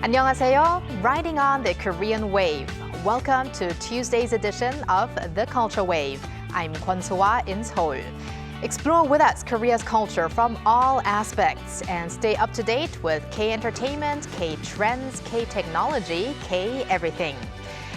안녕하세요. Riding on the Korean wave. Welcome to Tuesday's edition of The Culture Wave. I'm Kwon So-ah in Seoul. Explore with us Korea's culture from all aspects and stay up to date with K-entertainment, K-trends, K-technology, K-everything.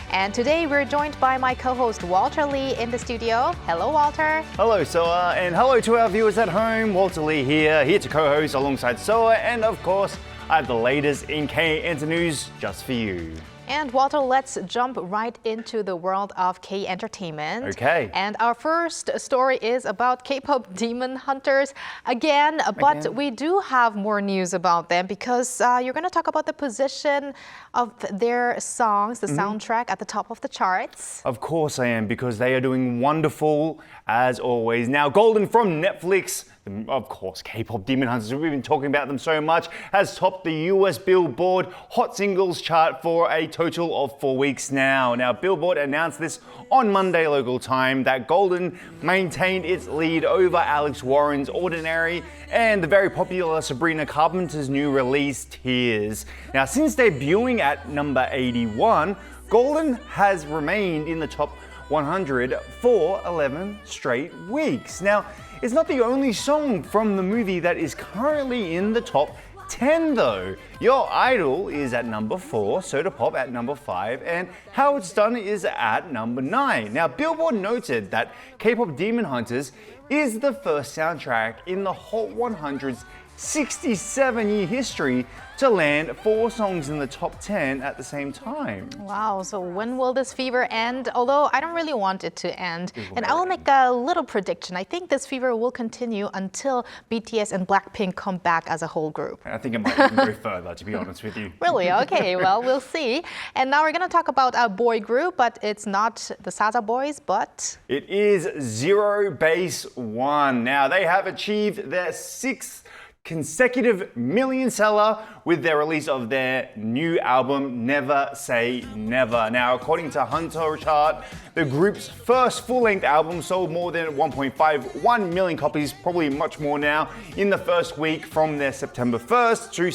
And today we're joined by my co-host Walter Lee in the studio. Hello, Walter. Hello, Soa, and hello to our viewers at home. Walter Lee here to co-host alongside Soa, and of course, I have the latest in K-Enter news just for you. And Walter, let's jump right into the world of K-entertainment. Okay. And our first story is about KPop Demon Hunters again, but we do have more news about them because you're going to talk about the position of their songs, the soundtrack at the top of the charts. Of course I am, because they are doing wonderful as always. Now, Golden from Netflix, of course, KPop Demon Hunters, we've been talking about them so much, has topped the US Billboard Hot Singles chart for a total of 4 weeks now. Now, Billboard announced this on Monday local time that Golden maintained its lead over Alex Warren's Ordinary and the very popular Sabrina Carpenter's new release, Tears. Now, since debuting at number 81, Golden has remained in the top 100 for 11 straight weeks. Now, it's not the only song from the movie that is currently in the top 10 though. Your Idol is at number 4, Soda Pop at number 5, and How It's Done is at number 9. Now, Billboard noted that KPop Demon Hunters is the first soundtrack in the Hot 100's 67-year history to land 4 songs in the top 10 at the same time. Wow, so when will this fever end? Although I don't really want it to end. And I will make a little prediction. I think this fever will continue until BTS and Blackpink come back as a whole group. I think it might even go further, to be honest with you. Really? Okay, well, we'll see. And now we're going to talk about a boy group, but it's not the Saza Boys, but... It is Zero Base One. Now, they have achieved their 6th consecutive million seller with their release of their new album, Never Say Never. Now, according to Hunter chart, the group's first full-length album sold more than 1.51 million copies, probably much more now, in the first week from their September 1st to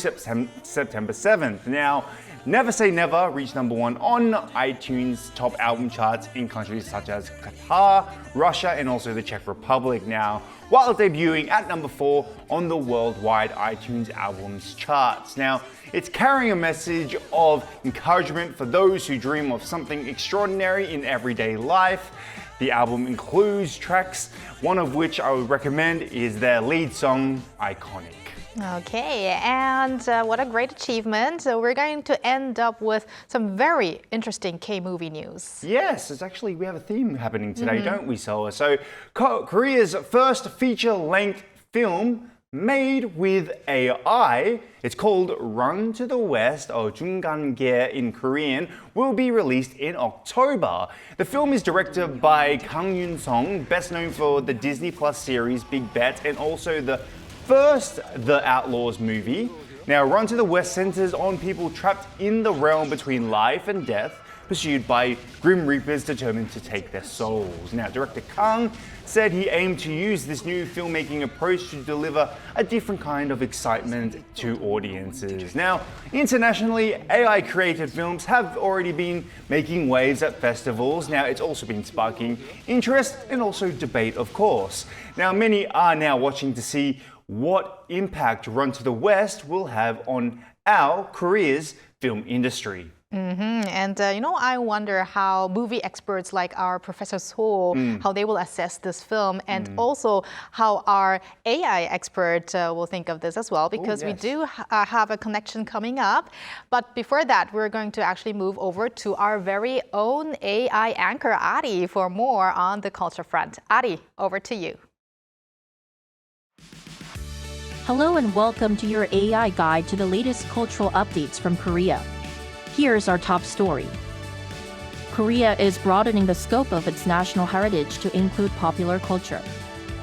September 7th. Now, Never Say Never reached number 1 on iTunes top album charts in countries such as Qatar, Russia, and also the Czech Republic now, while debuting at number 4 on the worldwide iTunes albums charts. Now, it's carrying a message of encouragement for those who dream of something extraordinary in everyday life. The album includes tracks, one of which I would recommend is their lead song, Iconic. Okay, and what a great achievement. So we're going to end up with some very interesting K-movie news. Yes, we have a theme happening today, don't we, Soa? So Korea's first feature-length film made with AI, it's called Run to the West, or 중간계 in Korean, will be released in October. The film is directed by Kang Yoon-sung, best known for the Disney Plus series Big Bet and also the first The Outlaws movie. Now, Run to the West centers on people trapped in the realm between life and death, pursued by grim reapers determined to take their souls. Now, director Kang said he aimed to use this new filmmaking approach to deliver a different kind of excitement to audiences. Now, internationally, AI-created films have already been making waves at festivals. Now, it's also been sparking interest and also debate, of course. Now, many are now watching to see what impact Run to the West will have on our Korea's film industry. And I wonder how movie experts like our Professor So, how they will assess this film, and also how our AI expert will think of this as well, because we do have a connection coming up. But before that, we're going to actually move over to our very own AI anchor, Ari, for more on the culture front. Ari, over to you. Hello and welcome to your AI guide to the latest cultural updates from Korea. Here's our top story. Korea is broadening the scope of its national heritage to include popular culture.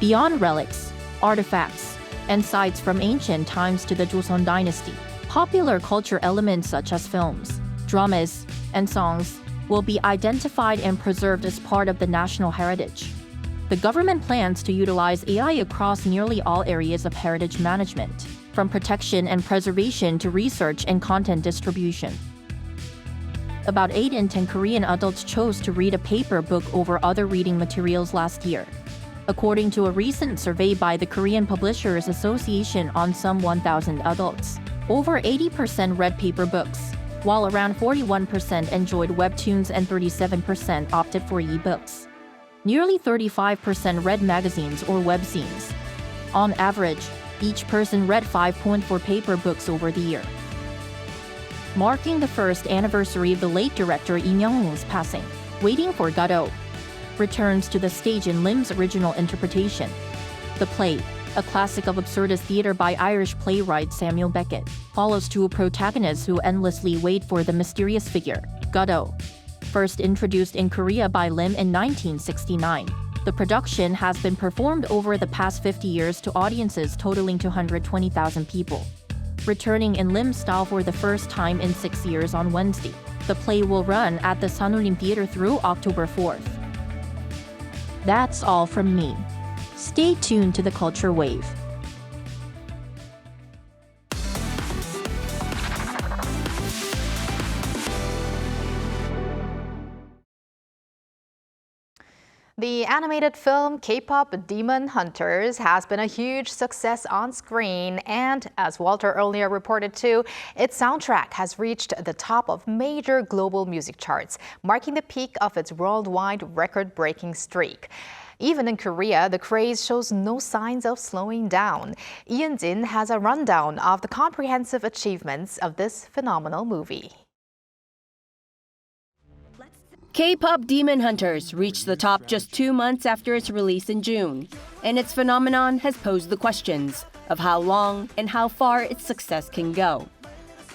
Beyond relics, artifacts, and sites from ancient times to the Joseon dynasty, popular culture elements such as films, dramas, and songs will be identified and preserved as part of the national heritage. The government plans to utilize AI across nearly all areas of heritage management, from protection and preservation to research and content distribution. About 8 in 10 Korean adults chose to read a paper book over other reading materials last year, according to a recent survey by the Korean Publishers Association on some 1,000 adults. Over 80% read paper books, while around 41% enjoyed webtoons and 37% opted for e-books. Nearly 35% read magazines or webzines. On average, each person read 5.4 paper books over the year. Marking the first anniversary of the late director Lee Myung-woo's passing, Waiting for Godot returns to the stage in Lim's original interpretation. The play, a classic of absurdist theater by Irish playwright Samuel Beckett, follows two protagonists who endlessly wait for the mysterious figure, Godot. First introduced in Korea by Lim in 1969, the production has been performed over the past 50 years to audiences totaling 220,000 people. Returning in Lim style for the first time in 6 years on Wednesday, the play will run at the Sanulim Theater through October 4th. That's all from me. Stay tuned to the Culture Wave. The animated film K-pop Demon Hunters has been a huge success on screen, and as Walter earlier reported too, its soundtrack has reached the top of major global music charts, marking the peak of its worldwide record-breaking streak. Even in Korea, the craze shows no signs of slowing down. Lee Jin has a rundown of the comprehensive achievements of this phenomenal movie. K-pop Demon Hunters reached the top just 2 months after its release in June, and its phenomenon has posed the questions of how long and how far its success can go.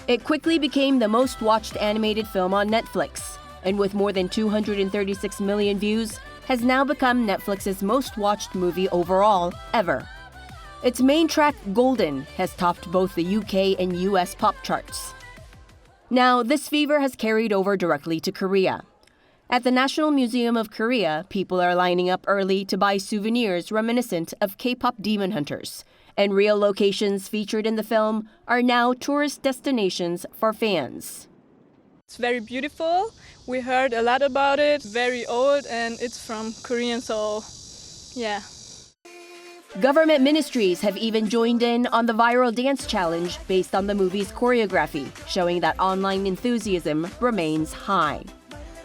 It quickly became the most watched animated film on Netflix, and with more than 236 million views, has now become Netflix's most watched movie overall ever. Its main track, Golden, has topped both the UK and US pop charts. Now, this fever has carried over directly to Korea. At the National Museum of Korea, people are lining up early to buy souvenirs reminiscent of K-pop Demon Hunters, and real locations featured in the film are now tourist destinations for fans. It's very beautiful. We heard a lot about it. Very old, and it's from Korean, so yeah. Government ministries have even joined in on the viral dance challenge based on the movie's choreography, showing that online enthusiasm remains high.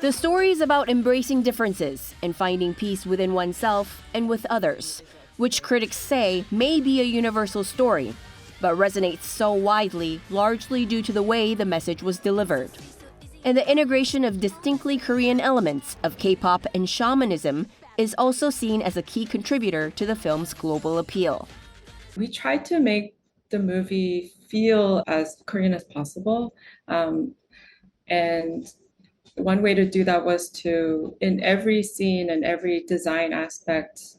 The story is about embracing differences and finding peace within oneself and with others, which critics say may be a universal story, but resonates so widely largely due to the way the message was delivered. And the integration of distinctly Korean elements of K-pop and shamanism is also seen as a key contributor to the film's global appeal. We tried to make the movie feel as Korean as possible, and one way to do that was to, in every scene and every design aspect,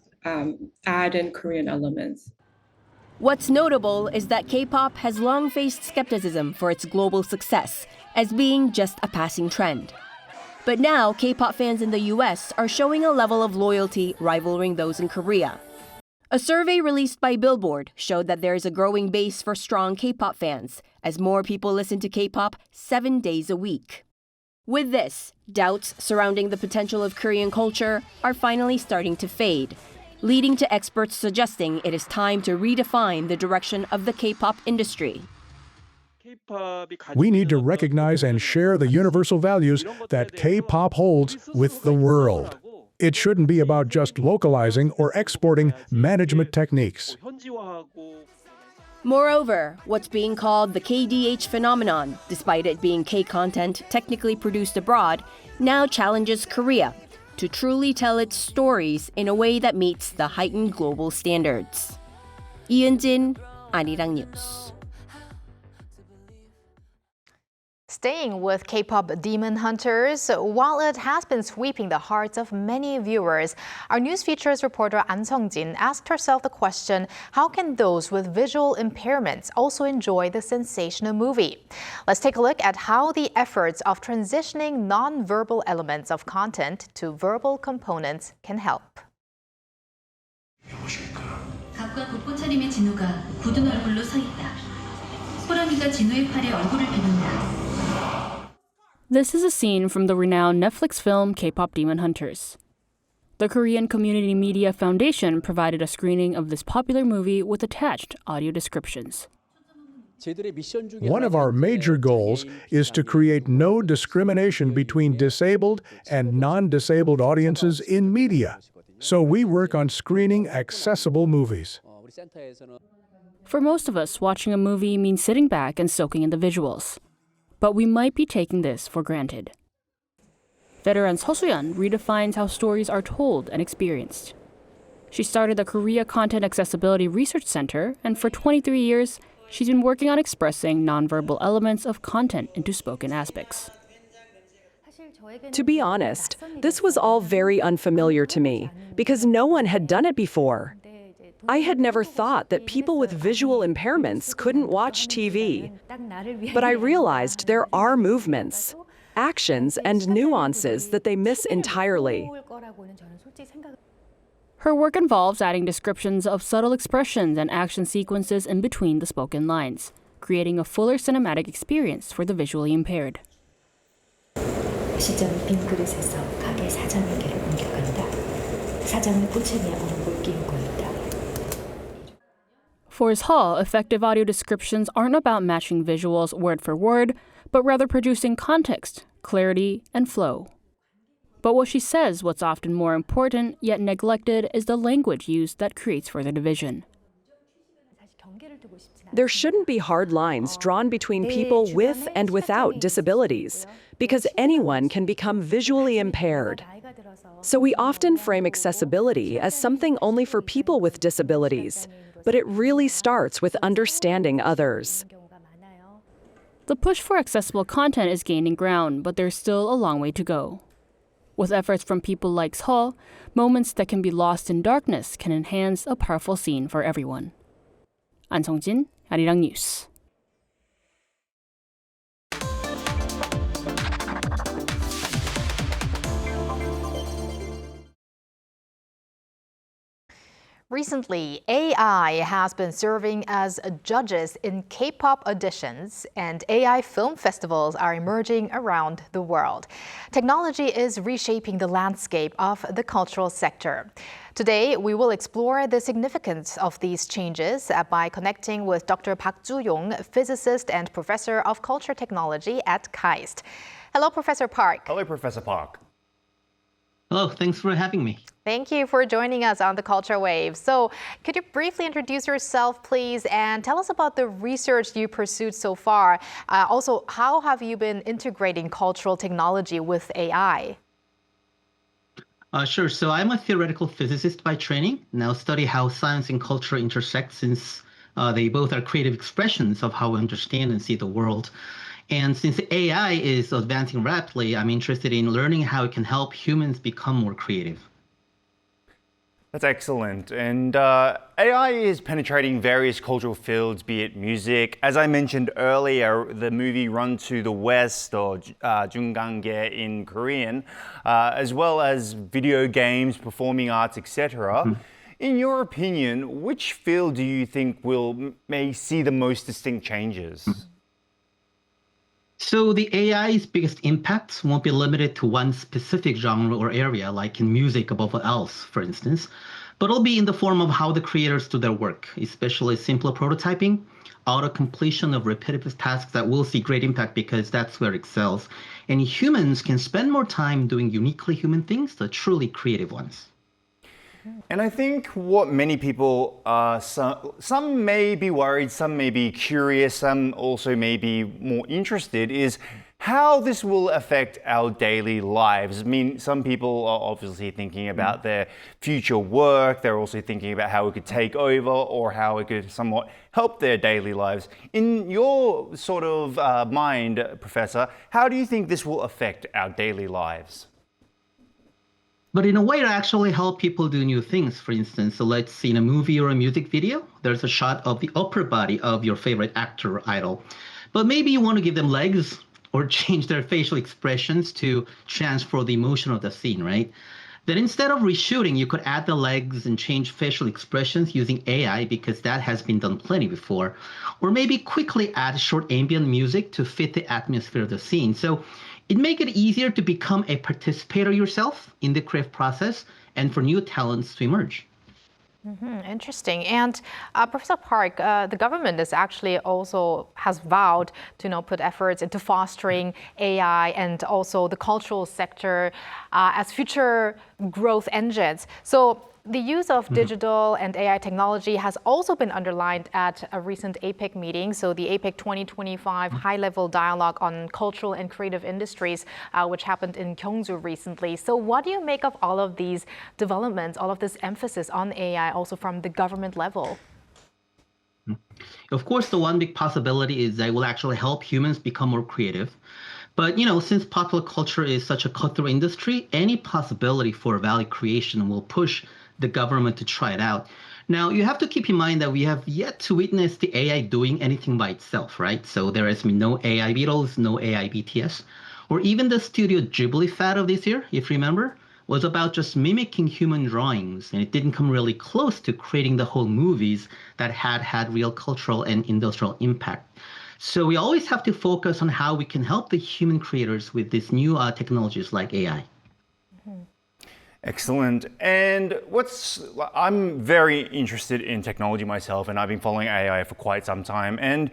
add in Korean elements. What's notable is that K-pop has long faced skepticism for its global success as being just a passing trend. But now, K-pop fans in the US are showing a level of loyalty rivaling those in Korea. A survey released by Billboard showed that there is a growing base for strong K-pop fans, as more people listen to K-pop 7 days a week. With this, doubts surrounding the potential of Korean culture are finally starting to fade, leading to experts suggesting it is time to redefine the direction of the K-pop industry. We need to recognize and share the universal values that K-pop holds with the world. It shouldn't be about just localizing or exporting management techniques. Moreover, what's being called the KDH phenomenon, despite it being K-content technically produced abroad, now challenges Korea to truly tell its stories in a way that meets the heightened global standards. 이은진, 아리랑 뉴스. Staying with K-pop Demon Hunters, while it has been sweeping the hearts of many viewers, our news features reporter An Sung-jin asked herself the question, how can those with visual impairments also enjoy the sensational movie? Let's take a look at how the efforts of transitioning non-verbal elements of content to verbal components can help. 각과 곳곳 차림의 진우가 굳은 얼굴로 서 있다. 호랑이가 진우의 팔에 얼굴을 비빈다. This is a scene from the renowned Netflix film K-pop Demon Hunters. The Korean Community Media Foundation provided a screening of this popular movie with attached audio descriptions. One of our major goals is to create no discrimination between disabled and non-disabled audiences in media. So we work on screening accessible movies. For most of us, watching a movie means sitting back and soaking in the visuals. But we might be taking this for granted. Veteran Seo Su-yeon redefines how stories are told and experienced. She started the Korea Content Accessibility Research Center, and for 23 years, she's been working on expressing nonverbal elements of content into spoken aspects. To be honest, this was all very unfamiliar to me because no one had done it before. I had never thought that people with visual impairments couldn't watch TV. But I realized there are movements, actions, and nuances that they miss entirely. Her work involves adding descriptions of subtle expressions and action sequences in between the spoken lines, creating a fuller cinematic experience for the visually impaired. 시점이 빈 그릇에서 가게 사장에게로 옮겨간다. 사장의 부채에 얼음을 끼우고 있다. For Seo, effective audio descriptions aren't about matching visuals word for word, but rather producing context, clarity, and flow. But what she says what's often more important yet neglected is the language used that creates further division. There shouldn't be hard lines drawn between people with and without disabilities, because anyone can become visually impaired. So we often frame accessibility as something only for people with disabilities, but it really starts with understanding others. The push for accessible content is gaining ground, but there's still a long way to go. With efforts from people like Seo, moments that can be lost in darkness can enhance a powerful scene for everyone. 안성진, 아리랑 뉴스. Recently, AI has been serving as judges in K-pop auditions, and AI film festivals are emerging around the world. Technology is reshaping the landscape of the cultural sector. Today, we will explore the significance of these changes by connecting with Dr. Park Joo-yong, physicist and professor of culture technology at KAIST. Hello, Professor Park. Hello, Professor Park. Hello, thanks for having me. Thank you for joining us on the Culture Wave. So, could you briefly introduce yourself, please, and tell us about the research you pursued so far? Also, how have you been integrating cultural technology with AI? Sure. So I'm a theoretical physicist by training. Now study how science and culture intersect, since they both are creative expressions of how we understand and see the world. And since AI is advancing rapidly, I'm interested in learning how it can help humans become more creative. That's excellent. And AI is penetrating various cultural fields, be it music. As I mentioned earlier, the movie Run to the West, or Jungangge in Korean, as well as video games, performing arts, etc. Mm-hmm. In your opinion, which field do you think may see the most distinct changes? Mm-hmm. So the AI's biggest impacts won't be limited to one specific genre or area, like in music above all else, for instance, but it'll be in the form of how the creators do their work, especially simpler prototyping, auto-completion of repetitive tasks that will see great impact because that's where it excels. And humans can spend more time doing uniquely human things, the truly creative ones. And I think what many people, some may be worried, some may be curious, some also may be more interested, is how this will affect our daily lives. I mean, some people are obviously thinking about their future work. They're also thinking about how it could take over or how it could somewhat help their daily lives. In your sort of mind, Professor, how do you think this will affect our daily lives? But in a way, it actually helps people do new things. For instance, so let's see in a movie or a music video, there's a shot of the upper body of your favorite actor or idol. But maybe you want to give them legs or change their facial expressions to transfer the emotion of the scene, right? Then instead of reshooting, you could add the legs and change facial expressions using AI because that has been done plenty before. Or maybe quickly add short ambient music to fit the atmosphere of the scene. So it make it easier to become a participator yourself in the creative process and for new talents to emerge. Interesting. And Professor Park, the government is actually also has vowed to put efforts into fostering AI and also the cultural sector as future growth engines. So the use of digital and AI technology has also been underlined at a recent APEC meeting. So the APEC 2025 high-level dialogue on cultural and creative industries, which happened in Gyeongju recently. So what do you make of all of these developments, all of this emphasis on AI also from the government level? Of course, the one big possibility is that it will actually help humans become more creative. But, since popular culture is such a cutthroat industry, any possibility for value creation will push the government to try it out. Now, you have to keep in mind that we have yet to witness the AI doing anything by itself, right? So there has been no AI Beatles, no AI BTS, or even the Studio Ghibli fad of this year, if you remember, was about just mimicking human drawings, and it didn't come really close to creating the whole movies that had real cultural and industrial impact. So we always have to focus on how we can help the human creators with these new technologies like AI. Excellent. And I'm very interested in technology myself, and I've been following AI for quite some time, and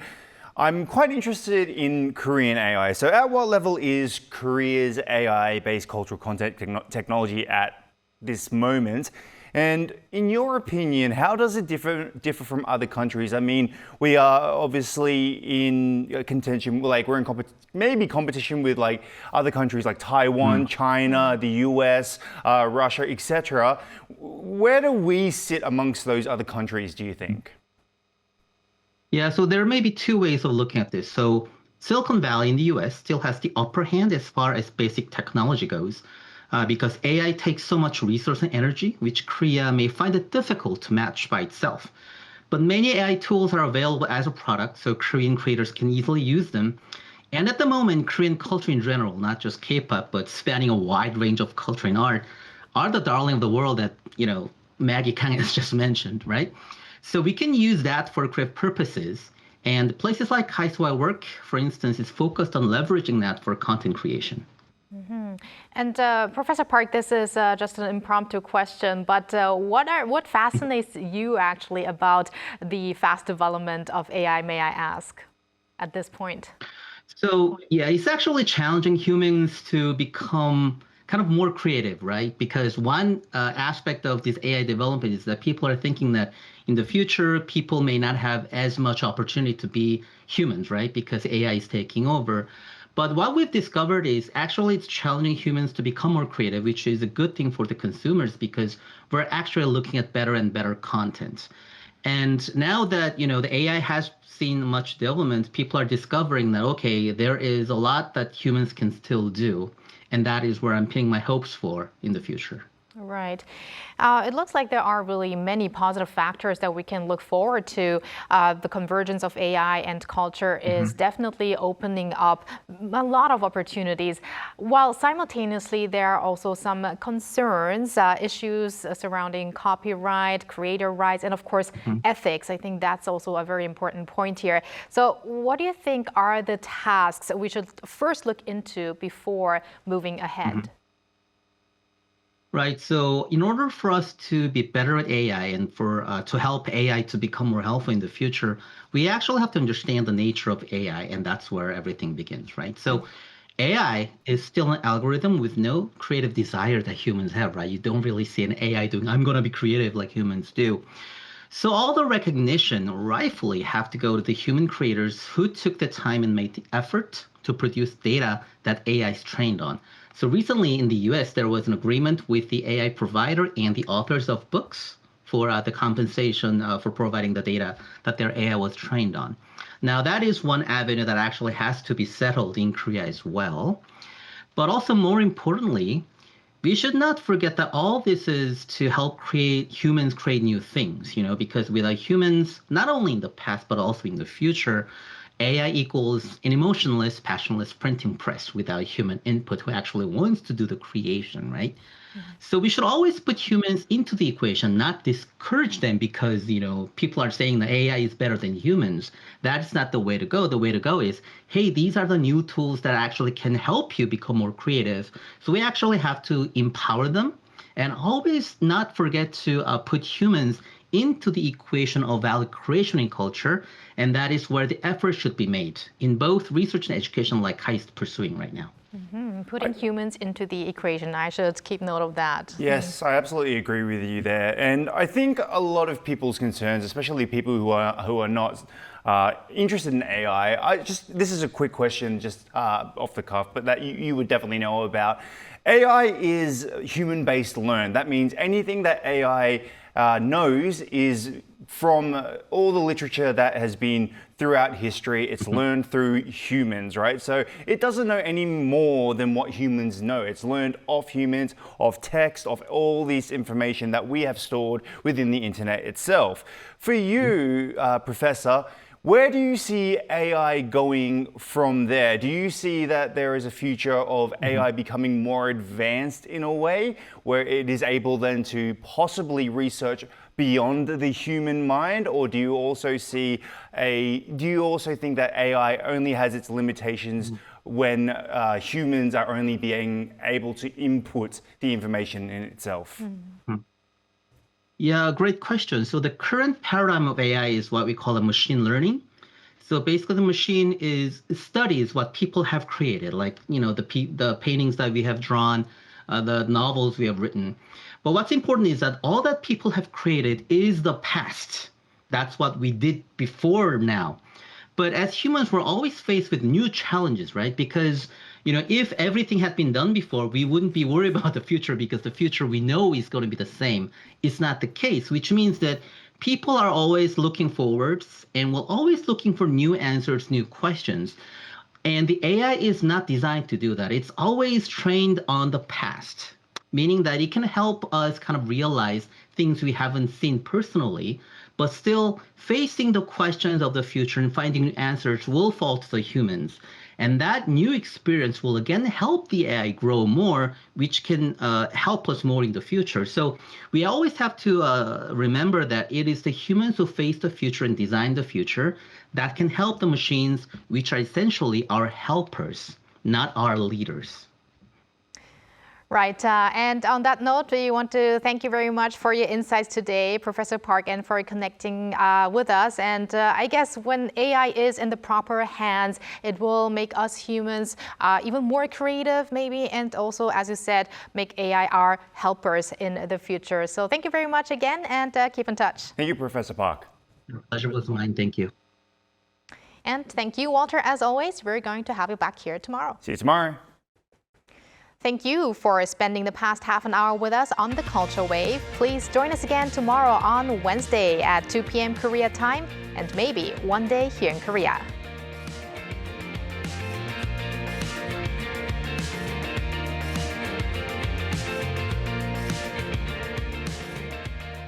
I'm quite interested in Korean AI. So at what level is Korea's AI-based cultural content technology at this moment? And in your opinion, how does it differ from other countries? I mean, we are obviously in contention, like we're in competition with like other countries like Taiwan, China, the US, Russia, etc. Where do we sit amongst those other countries, do you think? Yeah, so there may be two ways of looking at this. So Silicon Valley in the US still has the upper hand as far as basic technology goes. Because AI takes so much resource and energy, which Korea may find it difficult to match by itself. But many AI tools are available as a product, so Korean creators can easily use them. And at the moment, Korean culture in general, not just K-pop, but spanning a wide range of culture and art, are the darling of the world that, Maggie Kang has just mentioned, right? So we can use that for creative purposes. And places like Kaiswa Work, for instance, is focused on leveraging that for content creation. And Professor Park, this is just an impromptu question, but what fascinates you actually about the fast development of AI, may I ask, at this point? So, yeah, it's actually challenging humans to become kind of more creative, right? Because one aspect of this AI development is that people are thinking that in the future, people may not have as much opportunity to be humans, right? Because AI is taking over. But what we've discovered is actually it's challenging humans to become more creative, which is a good thing for the consumers because we're actually looking at better and better content. And now that, the AI has seen much development, people are discovering that, okay, there is a lot that humans can still do. And that is where I'm pinning my hopes for in the future. Right. It looks like there are really many positive factors that we can look forward to. The convergence of AI and culture is definitely opening up a lot of opportunities, while simultaneously there are also some concerns, issues surrounding copyright, creator rights, and of course, ethics. I think that's also a very important point here. So what do you think are the tasks we should first look into before moving ahead? Right. So in order for us to be better at AI and for to help AI to become more helpful in the future, we actually have to understand the nature of AI, and that's where everything begins, right? So AI is still an algorithm with no creative desire that humans have, right? You don't really see an AI doing, I'm going to be creative like humans do. So all the recognition rightfully have to go to the human creators who took the time and made the effort to produce data that AI is trained on. So recently in the US, there was an agreement with the AI provider and the authors of books for the compensation for providing the data that their AI was trained on. Now, that is one avenue that actually has to be settled in Korea as well. But also more importantly, we should not forget that all this is to help humans create new things, because without humans, not only in the past, but also in the future, AI equals an emotionless, passionless printing press without human input who actually wants to do the creation, right? So we should always put humans into the equation, not discourage them because, people are saying that AI is better than humans. That's not the way to go. The way to go is, hey, these are the new tools that actually can help you become more creative. So we actually have to empower them and always not forget to put humans into the equation of value creation in culture. And that is where the effort should be made in both research and education like Kai is pursuing right now. Putting humans into the equation. I should keep note of that. Yes, I absolutely agree with you there. And I think a lot of people's concerns, especially people who are not interested in AI, this is a quick question just off the cuff, but that you would definitely know about. AI is human-based learn. That means anything that AI knows is from all the literature that has been throughout history. It's learned through humans, right? So it doesn't know any more than what humans know. It's learned of humans, of text, of all this information that we have stored within the internet itself. For you, Professor, where do you see AI going from there? Do you see that there is a future of AI becoming more advanced in a way where it is able then to possibly research beyond the human mind? Or do you also think that AI only has its limitations when humans are only being able to input the information in itself? Yeah, great question. So the current paradigm of AI is what we call a machine learning. So basically the machine studies what people have created, like, the paintings that we have drawn, the novels we have written. But what's important is that all that people have created is the past. That's what we did before now. But as humans, we're always faced with new challenges, right? Because, if everything had been done before, we wouldn't be worried about the future because the future we know is going to be the same. It's not the case, which means that people are always looking forwards and we're always looking for new answers, new questions. And the AI is not designed to do that. It's always trained on the past, meaning that it can help us kind of realize things we haven't seen personally, but still facing the questions of the future and finding new answers will fall to the humans. And that new experience will again help the AI grow more, which can help us more in the future. So we always have to remember that it is the humans who face the future and design the future that can help the machines, which are essentially our helpers, not our leaders. Right, and on that note, we want to thank you very much for your insights today, Professor Park, and for connecting with us. And I guess when AI is in the proper hands, it will make us humans even more creative, maybe, and also, as you said, make AI our helpers in the future. So thank you very much again, and keep in touch. Thank you, Professor Park. The pleasure was mine. Thank you. And thank you, Walter. As always, we're going to have you back here tomorrow. See you tomorrow. Thank you for spending the past half an hour with us on the Culture Wave. Please join us again tomorrow on Wednesday at 2 p.m. Korea time, and maybe one day here in Korea.